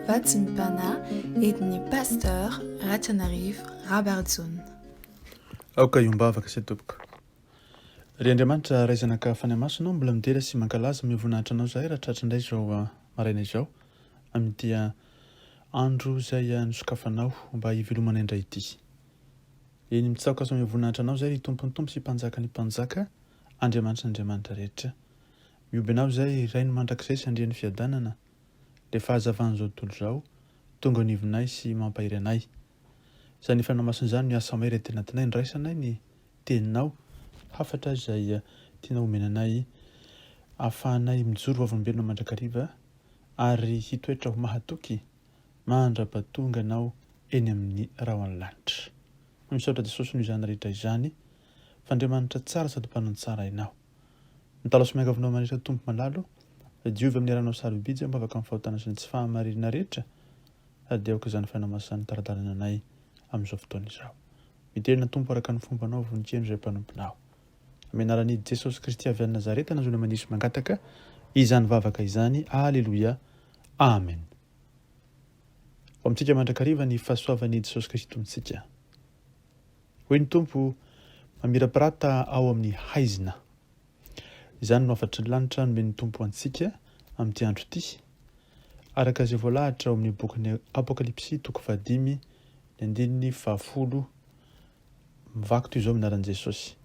Vatsimpana entin'i Pasteur RATIANARIVO Rabarijaona. Aoka iombavaka sy tompoko. Ry Andriamanitra raizanaka fanamasinao mbola midera sy mankalaza mivoninahitra anao zahay raha tratra indray izao maraina izao amin'ity andro izay nosokafanao mba hivelomana indray ity. Eny mitsaoka so mivoninahitra anao zay ry tompony tompo sy mpanjaka ny mpanjaka Andriamanitra rehetra. Mioby anao zay iray no mandrakizay sy andrian'ny fiadanana. Le fahazavana zao tontolo zao tonga nivinay sy mampahiry anay. Izany fanamasin' izany ny asa mahery tena tinay niraisanay ny teninao hafatra izay tianao omenanay ahafahanay mijoro avolombelona mandrakariva ary hitoetra ho mahatoky mandra-pahatonga anao eny amin'ny rahona lanitra. Misaotra Jesosy no izany rehetra izany fa Andriamanitra tsara sady mpanao tsara ianao. Mitalaso miangavinao manetra tompo malalo Dieu amin'ny aranao sarobija mba afaka amin'ny fahotana sy ny tsy fahamaririna rehetra sady aoka izany fanamasin'ny taradalana anay amin'izao fotoana izao. Miterina tompo araka ny fombanao voninnkeno izay mpanomponao. Amin'ny anaran'i Jesosy Kristy avy any Nazareta nazona manisy mangataka izany vavaka izany. Alleluia. Amen. Amintsika mandrakariva ny fahasoavan'i Jesosy Kristy tompontsika. Hoy ny tompo, Mamirapirata ao amin'ny haizina. Izany no hafatry ny lanitra no men'ny tompo antsika amin'ity andro ity. Araka izay voalahatra ao amin'ny bokin'ny Apokalipsy toko 5 ny andininy 10 mivaky toy izao minaran'i Jesosy.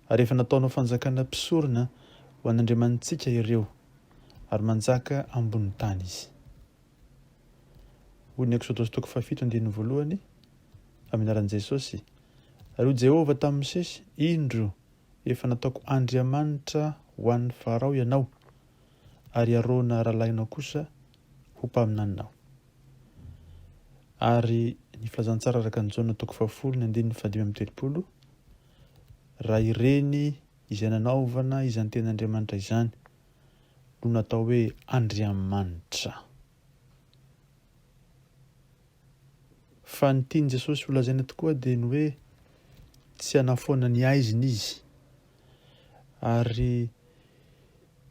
Ary efa nataonao fanjakana mpisorona ho an'Andriamanitsika ireo ary manjaka ambonin'ny tany izy. Hoy ny Eksodosy toko 7 andininy 1 aminaran'i Jesosy. Ary Jehova tamin'ny Mosesy, indro efa nataoko Andriamanitra ho an'ny Farao ianao ary Arona rahalahinao kosa ho mpaminanao. Ary ny filazantsara araka ny Jaona toko 10 ny andininy 5 raha ireny izay nanaovana izany ten'Andriamanitra izany no natao hoe Andriamanitra. Fa ny tiany Jesosy ho lazaina tokoa dia ny hoe tsy hanafoana ny haizina izy ary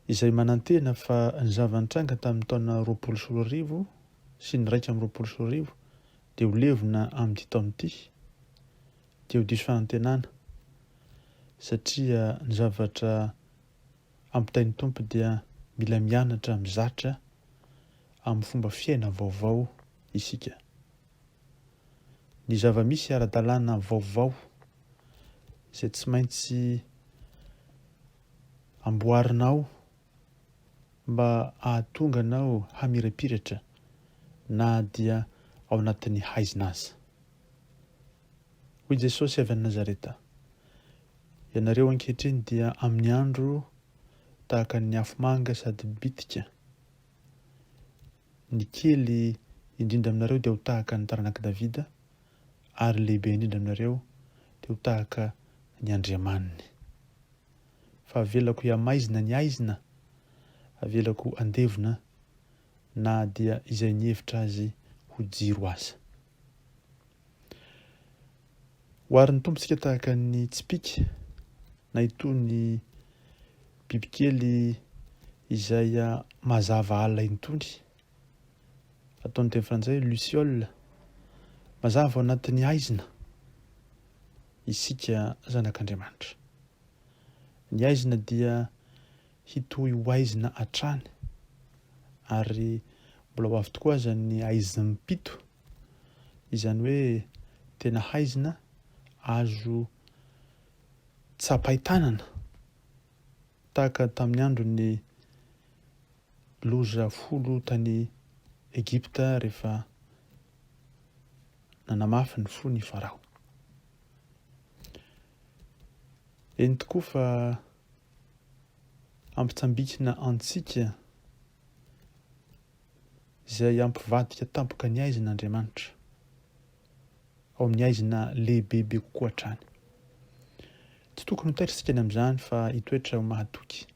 izay manantena fa ny zavanitranga tamin'ny taona 20 sy ny 1 dia ho levona amin'ity taona ity dia ho diso fanantenana satria ny zavatra ampitain'ny tompo dia mila mianatra mizatra amin'ny fomba fiaina vaovao isika. Ny zava-misy ara-dalàna vaovao izay tsy maintsy amboarinao mba ahatonga anao hamirapiratra na dia ao anatin'ny haizina aza. Hoy Jesosy avy any Nazareta, ianareo ankehitriny dia amin'ny andro tahaka ny afomanga sady bitika. Ny kely indrindra aminareo dia ho tahaka ny taranak'i Davida ary lehibe indrindra aminareo dia ho tahaka ny Andriamaniny. Fa avelako hiamaizina ny haizina, avelako andevina na dia izay nyhevitra azy ho jiro aza. Hoarin'ny tompontsika tahaka ny tsipika na itony bibikely izay mazava alina itony. Ataon'ny teny frantsay Ciel, mazava ao anatin'ny haizina isika zanak'Andriamanitra. Ny haizina dia hitohy ho haizina hatrany ary mbola ho avy tokoa aza ny haizina mipito, izany hoe tena haizina azo tsapaitanana tahaka tamin'ny andron'ny loza 10 tany Egypta rehefa nanamafy ny fo ny Farao. Eny tokoa fa ampitsambikina antsika izay ampivadika tampoka ny haizin'Andriamanitra ao amin'ny haizina lehibebe kokoa hatrany. Tsy tokony hitaitra isika ny amin'izany fa hitoetra ho mahatoky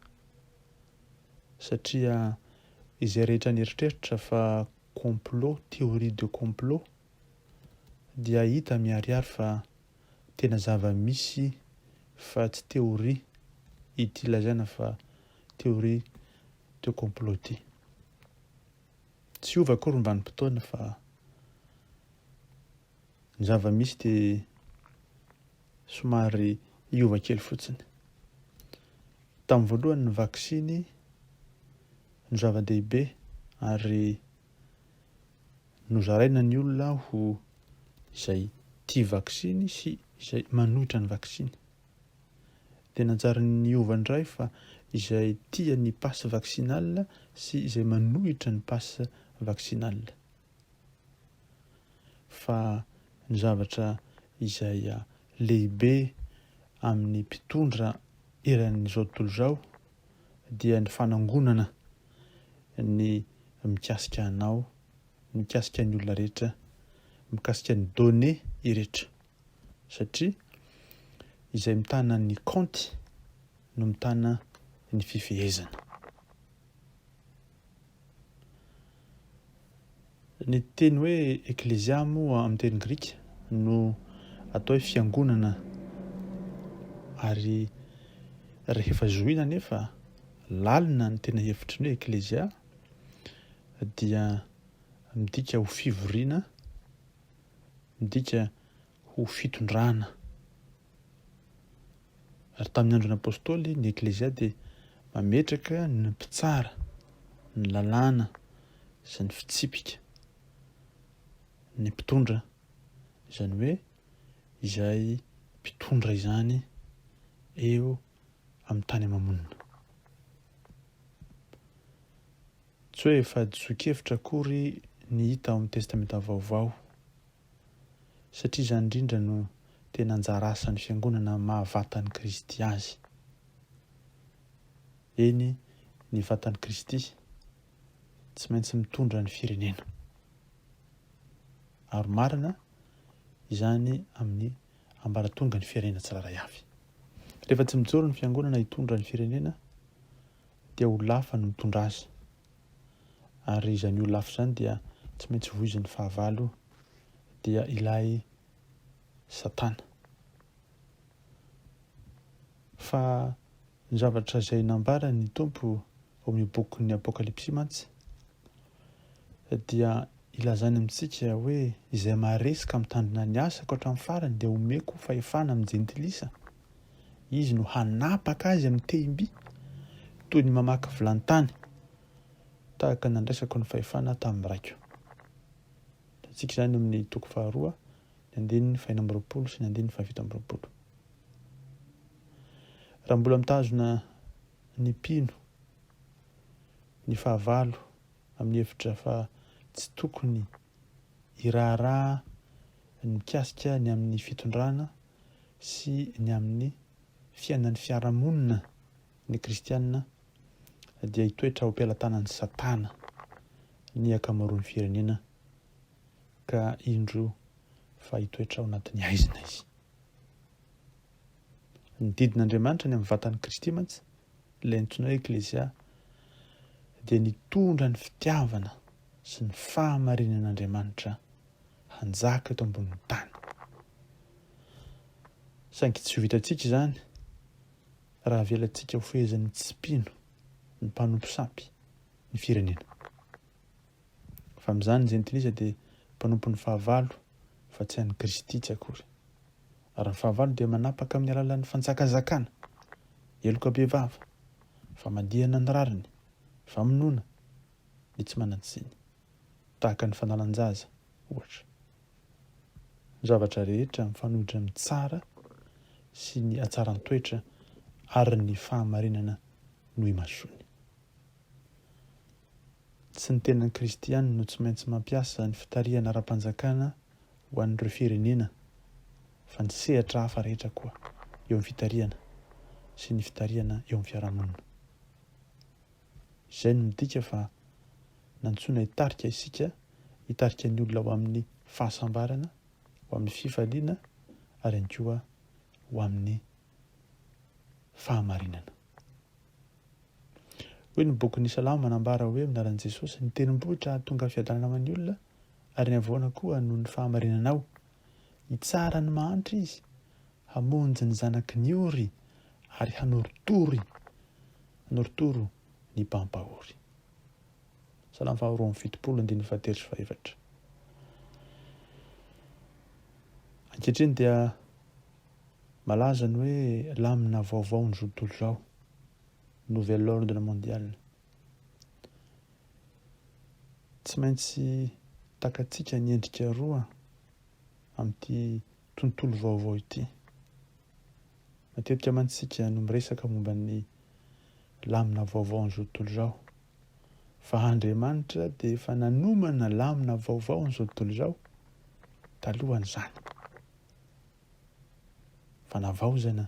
satria izay rehetra nieritreritra fa complot, théorie de complot dia hita miharihary fa tena zava-misy fa tsy théorie ity lazaina fa théorie de complot ity. tsy ova kory mba nympotoana fa ny zava-misy dia somary iova kely fotsiny. Tamin'ny voalohany ny vaksiny no zava-dehibe ary nozaraina ny olona ho izay tia vaksiny sy izay manohitra ny vaksiny. Dia nanjary ny ova indray fa izay tia ny passe vaccinal sy izay manohitra ny passe vaccinal. Fa ny zavatra izay lehibe amin'ny mpitondra eran'izao tontolo izao dia ny fanangonana ny mikasika anao, mikasika ny olona rehetra, mikasika ny données rehetra. Satria izay mitana ny compte no mitana ny fifehezana. Ny teny hoe eklésia moa amin'ny teny grika no atao hoe fiangonana, ary rehefa zoina nefa lalina ny tena hevitry ny hoe eklésia dia midika ho fivoriana, midika ho fitondrana. Ary tamin'ny andron'ny apôstôly ny eklésia dia mametraka ny mpitsara, ny lalàna sy ny fitsipika, ny mpitondra, izany hoe izay mpitondra izany eo amin'ny tany amamonina. Tsy hoe efa diso-kevitra akory ny hita ao amin'ny testamenta vaovao, satria izany indrindra no tena anjara asan'ny fiangonana mahavatany Kristy azy. Eny ny vatany Kristy tsy maintsy mitondra ny firenena. Ary marina izany amin'ny ambaratonga ny firenena tsiraray avy. Rehefa tsy mijoro ny fiangonana hitondra ny firenena dia ho lafa no mitondra azy. Ary izany ho lafa izany dia tsy maintsy voizin'ny fahavalo dia ilay Satana. Fa ny zavatra izay nambara ny tompo ao amin'ny bokin'ny apokalipsy mantsy dia ilazany amintsika hoe izay maharesika mitandrina ny asa ka hatramin'ny farany dia omeko fahefana amin'ny jentilisa. Izy no hanapaka azy amin'ny tehim-by toy ny mamaky vilantany, tahaka nandraisako ny fahefana tamin'ny raiko. Tsika izany amin'ny toko faharoa, ny andinin'ny faha 20 sy ny andinin'ny faha 20. Raha mbola mitazona ny mpino, ny fahavalo amin'ny hevitra fa tsy tokony iraharaha ny mikasika ny amin'ny fitondrana sy ny amin'ny fiainan'ny fiarahamonina ny kristianina, dia hitoetra ho am-pelantanan'ny Satana ny akamaroan'ny firenena ka indro fa hitoetra ao anatin'ny haizina izy. Ny didin'Andriamanitra ny amin'ny vatan'ny Kristy mantsy, ilay antsoina hoe eklésia, dia nitondra ny fitiavana sy ny fahamarinan'Andriamanitra hanjaka eto ambonin'ny tany. Saingy tsy ho vitantsika izany raha velantsika ho fehezan'ny tsy mpino, ny mpanompo sampy, ny firenena. Fa amin'izany ny jentilisa dia mpanompo ny fahavalo fa tsy an'i Kristy tsy akory. Ary ny fahavalo dia manapaka amin'ny alalan'ny fanjakazakana, eloka be vava, famadihana ny rariny, famonoana, ny tsy manan-tsiny, tahaka ny fanalan-jaza ohatra. Ny zavatra rehetra mifanohitra amin'ny tsara sy ny hatsaran-toetra ary ny fahamarinana no imasony. Tsy ny tenan'ny kristiany no tsy maintsy mampiasa ny fitariana ara-panjakana ho an'ireo firenena, fa ny sehatra hafa rehetra koa eo amin'ny fitariana sy ny fitariana eo amin'ny fiarahamonina. Izay no midika fa nantsoina hitarika isika, hitarika ny olona ho amin'ny fahasambarana, ho amin'ny fifaliana, ary ihany koa ho amin'ny fahamarinana. Hoy ny bokin'ny Salamo manambara hoe minaran'i Jesosy, ny tendrombohitra tonga fiadanana amin'ny olona, ary ny avoana koa noho ny fahamarinanao. Hitsara ny mahantra izy, hamonjy ny zanaky ny ory, ary hanorotoro ny mpampahory. Salamy faharoa amin'ny fitopolo andiny fahatelo sy fahaefatra. Ankehitriny dia malaza ny hoe lamina vaovao ny tontolo izao, nouvel ordre mondial. Tsy maintsy takatsika ny endrika roa amin'ity tontolo vaovao ity. Matetika mantsika no miresaka momba ny lamina vaovao n'izao tontolo izao. Fa Andriamanitra dia efa nanomana lamina vaovao n'izao tontolo izao talohan'izany. Fa navaozana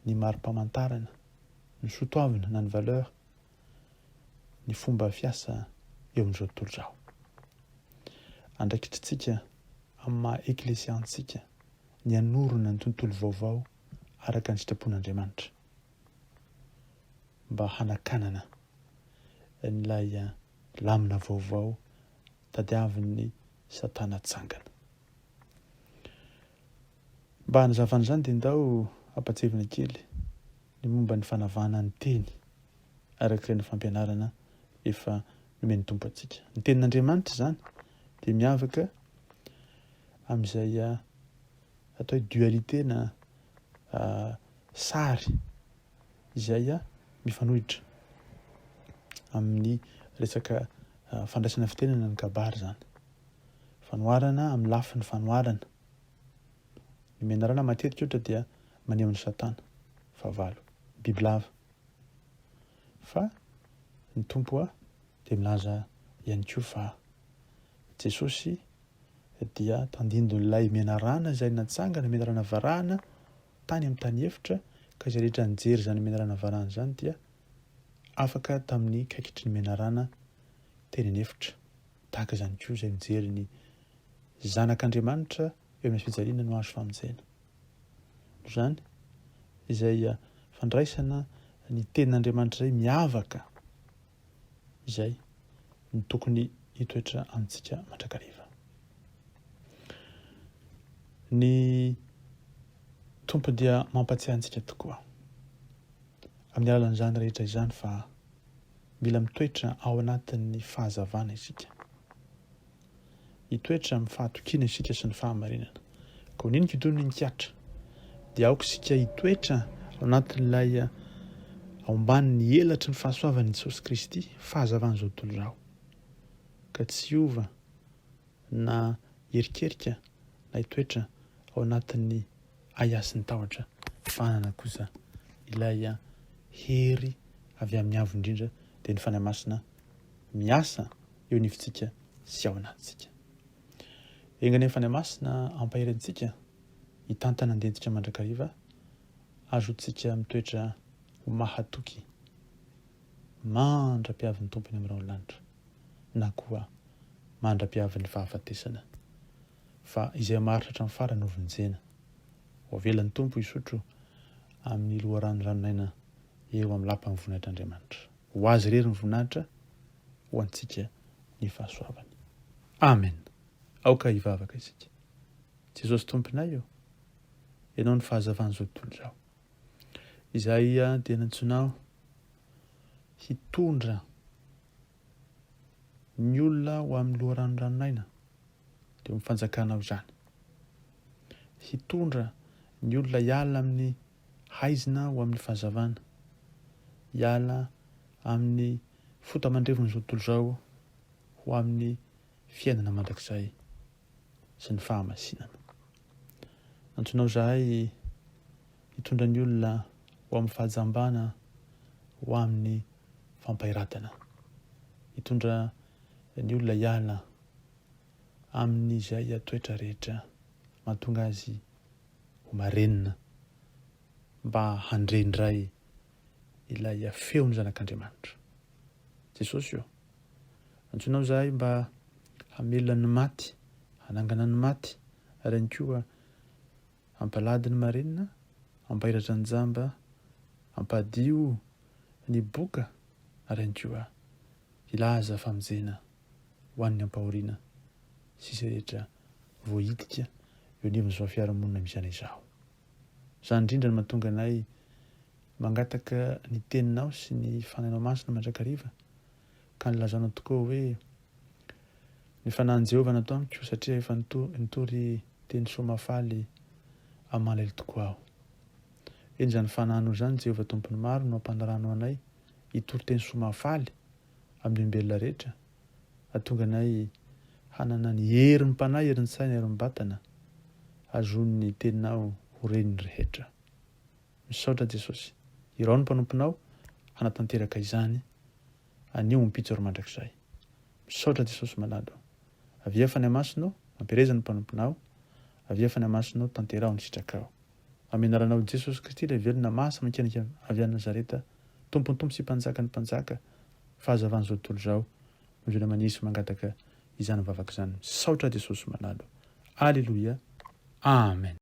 ny mari-pamantarana, ny soatoavina na ny valeur, ny fomba fiasa eo amin'izao tontolo izao. Andraikitritsika amin'ny maha eklesiantsika ny anorona ny tontolo vaovao araka ny sitrapon'Andriamanitra mba hanakanana n'ilay lamina vaovao tadiavin'ny Satana tsangana. Mba hanazavana izany dia ndao hampatsevina kely ny momba ny fanavahana ny teny araka ny fampianarana efa nomeny tompo antsika. Ny tenin'Andriamanitra izany dia miavaka amin'izay atao hoe dualité na sary izay mifanohitra amin'ny resaka fandraisana fitenana ny kabary izany. Fanoharana amin'ny lafiny fanoharana. Ny menarana matetika ohatra dia maneho ny Satana, fahavalo, bibilava. Fa ny tompo dia milaza ihany koa fa Jesosy dia tandindon'ilay menarana izay natsangana, menarana varahana tany amin'ny tany efitra, ka izay rehetra nijery izany menarana varahana izany dia afaka tamin'ny kaikitry ny menarana teneny efitra. Tahaka izany koa izay mijery ny zanak'Andriamanitra eo amin'ny fijaliana no azo famonjena. Izany izay fandraisana ny tenin'Andriamanitra izay miavaka izay ny tokony hitoetra amintsika mandrakariva. Ny tompo dia mampatsiahy antsika tokoa amin'ny alalan'izany rehetra izany fa mila mitoetra ao anatin'ny fahazavana isika. Hitoetra amin'ny fahatokiana isika sy ny fahamarinana. Ka ho ninika toy ny nikatra dia aoka isika hitoetra ao anatin'ilay ao ambanin'ny elatry ny fahasoavan'i Jesosy Kristy, fahazavan'izao tontolo izao. Ka tsy hiova na herikerika na hitoetra ao anatin'ny aiasin'ny tahotra, fa hanana kosa ilay hery avy amin'ny avo indrindra dia ny fanahy masina miasa eo nifitsika sy ao anatsika. Engany ny fanahy masina ampaherantsika hitantana andentsika mandrakariva, azotsika mitoetra ho mahatoky mandra-piavin'ny tompony amin'irao lanitra na koa mandra-piavin'ny fahafatesana. Fa izay maharitra hatramin'ny farany ho vonjena. Ho avelan'ny tompo hisotro amin'ny loharanoranon'aina eo amin'ny lapan'ny voninahitr'Andriamanitra. Ho azy rery ny voninahitra, ho antsika ny fahasoavany. Amen. Aoka hivavaka isika. Jesosy tomponay eo, ianao ny fahazavan'izao tontolo izao. Izay dia nantsonao hitondra ny olona ho amin'ny loharanoranon'aina dia mifanjakanao izany. Hitondra ny olona hiala amin'ny haizina ho amin'ny fahazavana, hiala amin'ny fotamandrevon'izao tontolo izao ho amin'ny fiainana mandrakizay sy ny fahamasinana. Antsonao izahay hitondra ny olona ho amin'ny fahajambana, ho amin'ny fampahiratana. Hitondra ny olona hiala amin'izay toetra rehetra mahatonga azy ho marenina mba handrendray ilay feon'ny zanak'Andriamanitra. Jesosy io, antsonao izahay mba hamelona ny maty, hanangana ny maty, ary ihany koa hampalady ny marenina, hampahiratra ny jamba, hampadio ny boka, ary ihany koa hilaza famonjena ho an'ny ampahoriana sy izay rehetra voahitika eo anivon'izao fiarahamonina misy izao. Izany indrindra no mahatonga anay mangataka ny teninao sy ny fanahinao masina mandrakariva ka nilazanao tokoa hoe ny fanahin Jehovah natao amiko satria efa nitory teny somafaly amalely tokoa aho. Eny zany fanahinao zany Jehovah tompony maro no ampanarahano anay hitory teny somafaly amin'ny olombelona rehetra, ahatonga anay hanana ny herin'ny mpanahy, herin'ny saina, herin'ny batana, azon'ny teninao ho reniny rehetra. Misaotra Jesosy, irao ny mpanomponao hanatanteraka izany anio mipitsoro mandrakizay. Misaotra Jesosy malado, avia fa ny amasonao mampiareza ny mpanomponao, avia fa ny amasonao tanterao ny sitrakao. Amin'ny anaranao Jesosy Kristy ilay velona masa mankendrika avy any Nazareta, tompontompo sy mpanjaka ny mpanjaka, fahazavany zao tontolo zao, nozona manisy mangataka izany vavaka izany. Misaotra Jesosy malado. Alleluia. Amen.